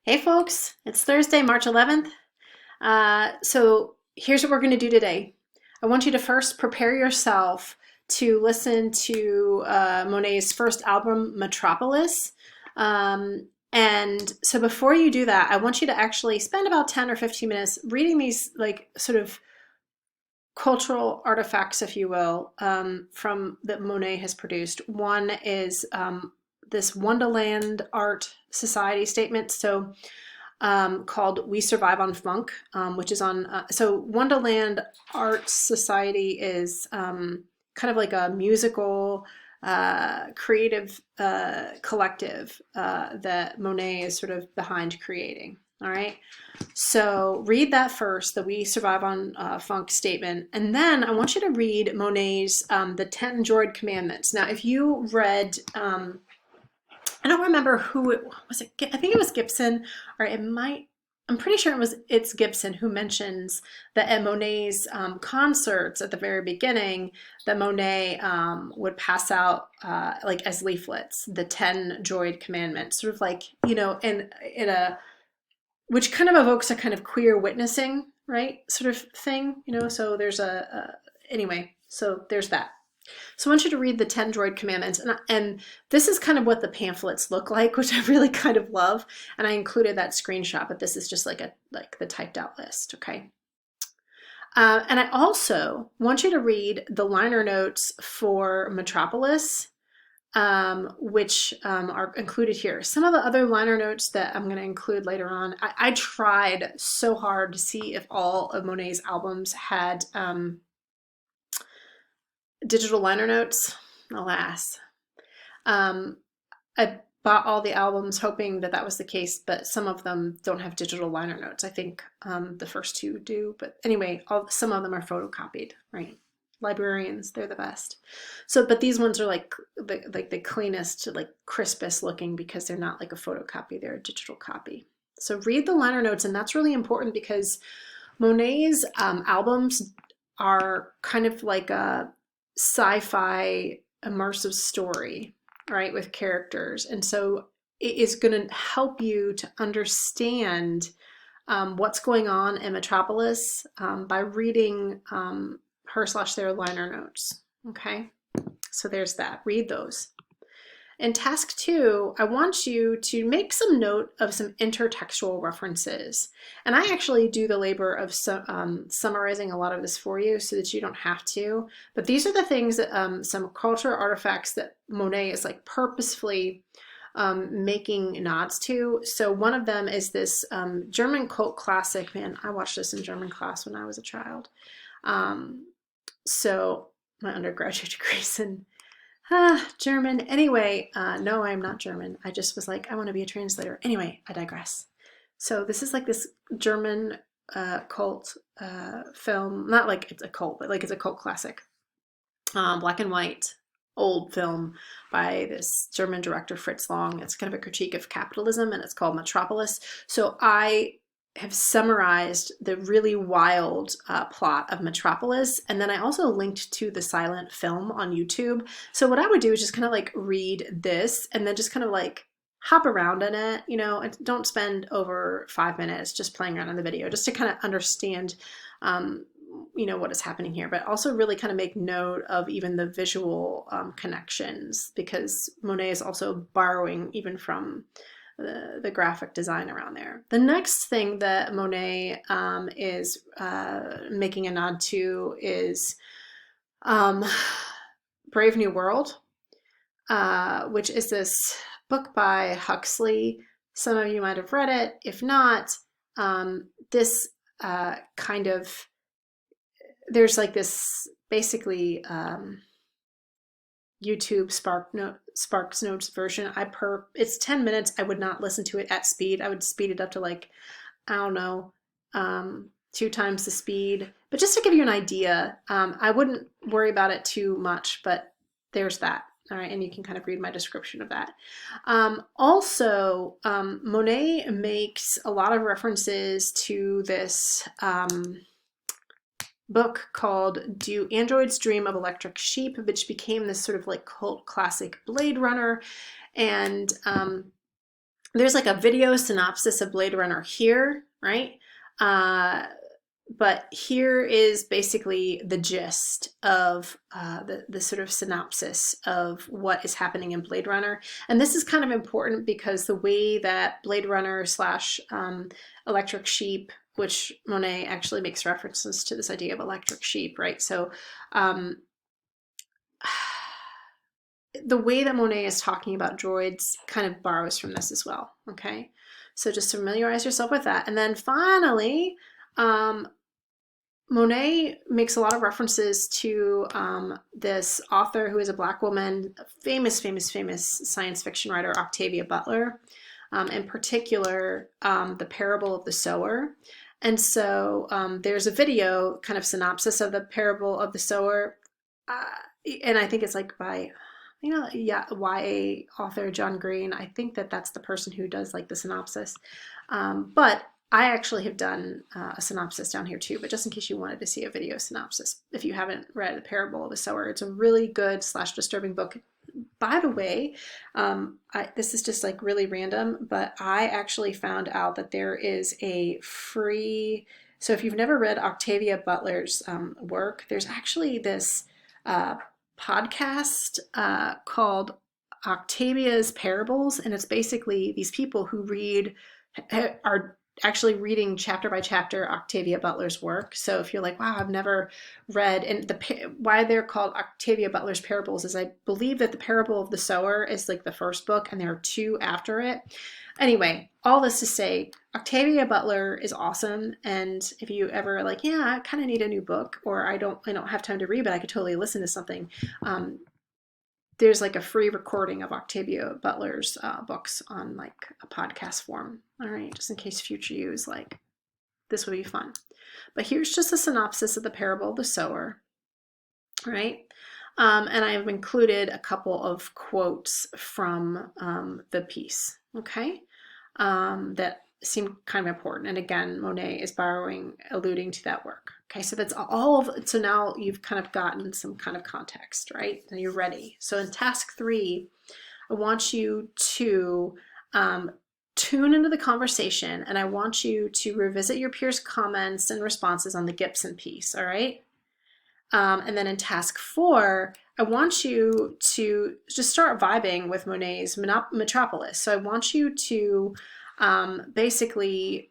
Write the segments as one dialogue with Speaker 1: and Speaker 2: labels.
Speaker 1: Hey folks, it's Thursday, March 11th. So here's what we're going to do today. I want you to first prepare yourself to listen to Monet's first album, Metropolis. And so before you do that, I want you to actually spend about 10 or 15 minutes reading these like sort of cultural artifacts, if you will, from that Monet has produced. One is this Wonderland Art Society statement. Called We Survive on Funk, which is on, so Wonderland Art Society is kind of like a musical, creative collective that Monet is sort of behind creating. All right. So read that first, the We Survive on Funk statement. And then I want you to read Monet's The 10 Droid Commandments. Now, if you read, I don't remember who it was. I think it was Gibson, or it might. I'm pretty sure it's Gibson who mentions that at Monet's concerts at the very beginning, that Monet would pass out like as leaflets the 10 Droid Commandments, sort of like in a which kind of evokes a kind of queer witnessing, right, sort of thing, So there's anyway. So there's that. So I want you to read the 10 Droid Commandments. And this is kind of what the pamphlets look like, which I really kind of love. And I included that screenshot, but this is just like the typed out list, okay? And I also want you to read the liner notes for Metropolis, which are included here. Some of the other liner notes that I'm going to include later on, I tried so hard to see if all of Monet's albums had digital liner notes. Alas. I bought all the albums hoping that was the case, but some of them don't have digital liner notes. I think the first two do, but anyway, some of them are photocopied, right? Librarians, they're the best. So, but these ones are like the cleanest, like crispest looking because they're not like a photocopy, they're a digital copy. So read the liner notes, and that's really important because Monet's albums are kind of like a sci-fi immersive story, right, with characters. And so it is going to help you to understand what's going on in Metropolis by reading her/their liner notes. Okay, so there's that. Read those. In task 2, I want you to make some note of some intertextual references. And I actually do the labor of summarizing a lot of this for you so that you don't have to. But these are the things that some cultural artifacts that Monet is like purposefully making nods to. So one of them is this German cult classic. Man, I watched this in German class when I was a child. So my undergraduate degree's in German. Anyway, no, I'm not German. I just was like, I want to be a translator. Anyway, I digress. So this is like this German cult film. Not like it's a cult, but like it's a cult classic. Black and white, old film by this German director, Fritz Lang. It's kind of a critique of capitalism, and it's called Metropolis. So I have summarized the really wild plot of Metropolis, and then I also linked to the silent film on YouTube. So what I would do is just kind of like read this and then just kind of like hop around in it, and don't spend over 5 minutes just playing around in the video, just to kind of understand what is happening here, but also really kind of make note of even the visual connections, because Monet is also borrowing even from the graphic design around there. The next thing that Monet is making a nod to is Brave New World, which is this book by Huxley. Some of you might have read it. If not, this kind of, there's like this basically YouTube Sparks Notes version. It's 10 minutes. I would not listen to it at speed. I would speed it up to like, I don't know, 2 times the speed. But just to give you an idea, I wouldn't worry about it too much, but there's that. All right, and you can kind of read my description of that. Also, Monet makes a lot of references to this book called Do Androids Dream of Electric Sheep, which became this sort of like cult classic Blade Runner. And there's like a video synopsis of Blade Runner here, right? But here is basically the gist of the sort of synopsis of what is happening in Blade Runner. And this is kind of important because the way that Blade Runner slash Electric Sheep, which Monet actually makes references to this idea of electric sheep, right? So the way that Monet is talking about droids kind of borrows from this as well, okay? So just familiarize yourself with that. And then finally, Monet makes a lot of references to this author who is a Black woman, famous science fiction writer, Octavia Butler, in particular, The Parable of the Sower. And so there's a video kind of synopsis of The Parable of the Sower. And I think it's like by, yeah, YA author John Green. I think that that's the person who does like the synopsis. But I actually have done a synopsis down here too, but just in case you wanted to see a video synopsis, if you haven't read The Parable of the Sower, it's a really good / disturbing book. By the way, this is just like really random, but I actually found out that there is a free, so if you've never read Octavia Butler's work, there's actually this podcast called Octavia's Parables, and it's basically these people who are actually reading chapter by chapter Octavia Butler's work. So if you're like, wow, I've never read, and why they're called Octavia Butler's Parables is I believe that The Parable of the Sower is like the first book and there are 2 after it. Anyway, all this to say, Octavia Butler is awesome. And if you ever like, yeah, I kind of need a new book, or I don't have time to read, but I could totally listen to something. There's like a free recording of Octavia Butler's books on like a podcast form. All right, just in case future use, like this would be fun. But here's just a synopsis of The Parable of the Sower. All right. And I've included a couple of quotes from the piece, okay, that seem kind of important. And again, Monet is alluding to that work. Okay, so that's so now you've kind of gotten some kind of context, right? And you're ready. So in task 3, I want you to tune into the conversation, and I want you to revisit your peers' comments and responses on the Gibson piece, all right? And then in task 4, I want you to just start vibing with Monet's Metropolis. So I want you to basically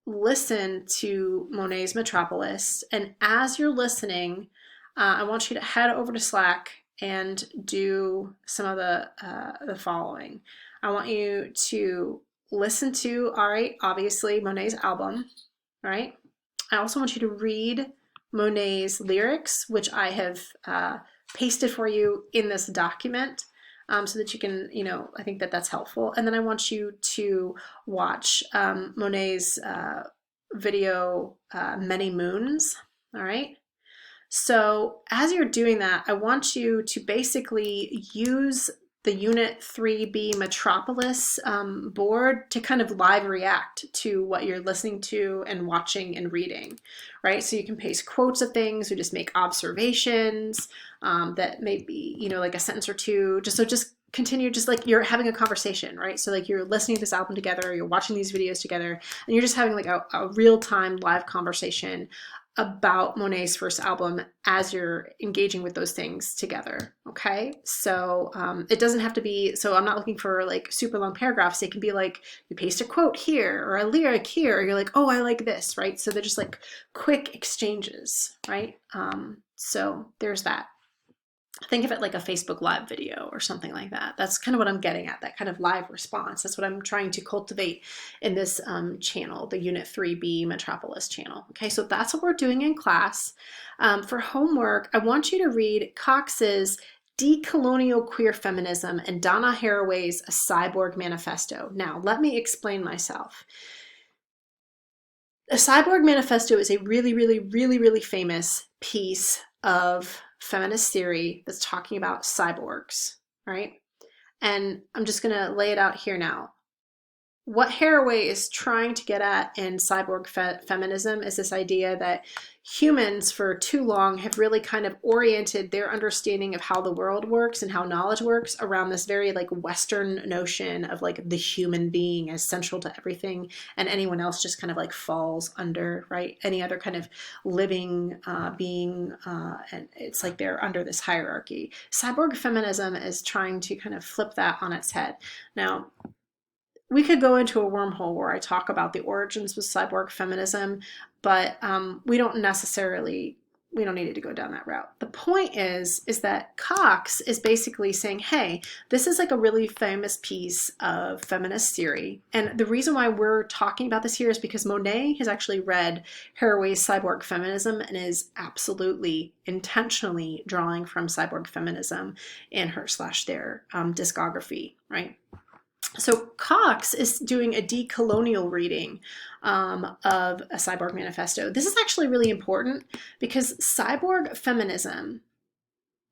Speaker 1: listen to Monet's Metropolis. And as you're listening, I want you to head over to Slack and do some of the following. I want you to listen to, all right, obviously Monet's album, all right? I also want you to read Monet's lyrics, which I have pasted for you in this document so that you can, I think that that's helpful. And then I want you to watch Monet's video, Many Moons, all right? So as you're doing that, I want you to basically use the Unit 3B Metropolis board to kind of live react to what you're listening to and watching and reading, right? So you can paste quotes of things or just make observations that may be, like a sentence or two, just continue, just like you're having a conversation, right? So like you're listening to this album together, you're watching these videos together, and you're just having like a real-time live conversation about Monet's first album as you're engaging with those things together, okay? So it doesn't have to be, so I'm not looking for like super long paragraphs. It can be like you paste a quote here or a lyric here, or you're like, oh, I like this, right? So they're just like quick exchanges, right? So there's that. Think of it like a Facebook Live video or something like that. That's kind of what I'm getting at, that kind of live response. That's what I'm trying to cultivate in this channel, the Unit 3B Metropolis channel. Okay, so that's what we're doing in class. For homework, I want you to read Cox's Decolonial Queer Feminism and Donna Haraway's A Cyborg Manifesto. Now, let me explain myself. A Cyborg Manifesto is a really famous piece of feminist theory that's talking about cyborgs, right? And I'm just going to lay it out here now. what Haraway is trying to get at in cyborg feminism is this idea that humans for too long have really kind of oriented their understanding of how the world works and how knowledge works around this very like Western notion of like the human being as central to everything, and anyone else just kind of like falls under, right? Any other kind of living being, and it's like they're under this hierarchy. Cyborg feminism is trying to kind of flip that on its head. Now, we could go into a wormhole where I talk about the origins of cyborg feminism, but we don't need to go down that route. The point is that Cox is basically saying, hey, this is like a really famous piece of feminist theory. And the reason why we're talking about this here is because Monet has actually read Haraway's Cyborg Feminism and is absolutely intentionally drawing from cyborg feminism in her / their discography, right? So Cox is doing a decolonial reading of a Cyborg Manifesto. This is actually really important because cyborg feminism,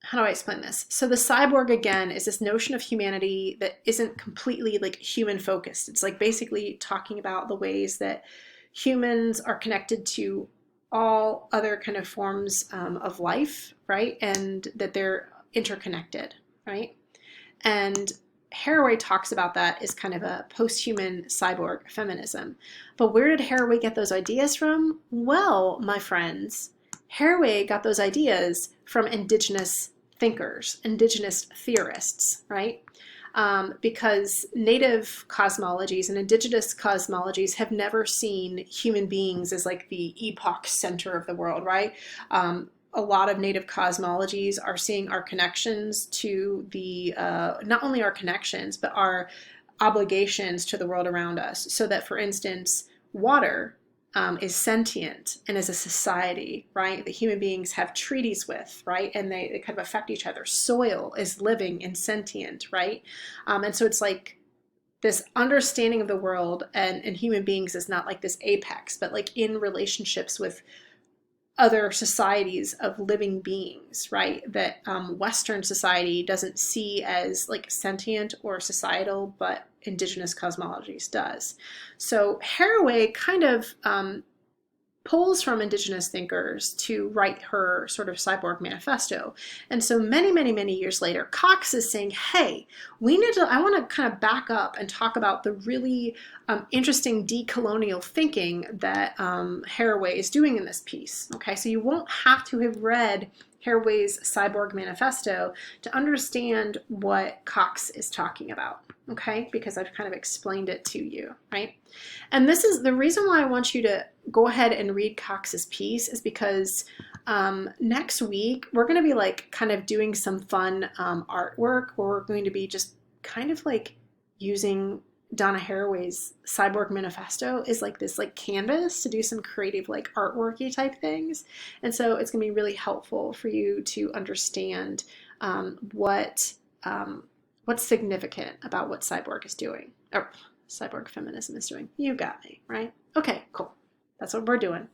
Speaker 1: how do I explain this? So the cyborg, again, is this notion of humanity that isn't completely like human focused. It's like basically talking about the ways that humans are connected to all other kind of forms of life, right? And that they're interconnected, right? And Haraway talks about that as kind of a post-human cyborg feminism. But where did Haraway get those ideas from? Well, my friends, Haraway got those ideas from indigenous thinkers, indigenous theorists, right? Because native cosmologies and indigenous cosmologies have never seen human beings as like the epoch center of the world, right? A lot of native cosmologies are seeing our connections to the, not only our connections, but our obligations to the world around us. So that, for instance, water is sentient and is a society, right? That human beings have treaties with, right? And they kind of affect each other. Soil is living and sentient, right? And so it's like this understanding of the world and human beings is not like this apex, but like in relationships with other societies of living beings, right? That Western society doesn't see as like sentient or societal, but indigenous cosmologies does. So Haraway kind of pulls from indigenous thinkers to write her sort of cyborg manifesto. And so many years later, Cox is saying, hey, I want to kind of back up and talk about the really interesting decolonial thinking that Haraway is doing in this piece. Okay, so you won't have to have read Haraway's Cyborg Manifesto to understand what Cox is talking about, okay? Because I've kind of explained it to you, right? And this is the reason why I want you to go ahead and read Cox's piece is because next week we're going to be like kind of doing some fun artwork where we're going to be just kind of like using Donna Haraway's Cyborg Manifesto is like this like canvas to do some creative like artworky type things. And so it's going to be really helpful for you to understand what's significant about what cyborg is doing, or cyborg feminism is doing. You got me, right? Okay, cool. That's what we're doing.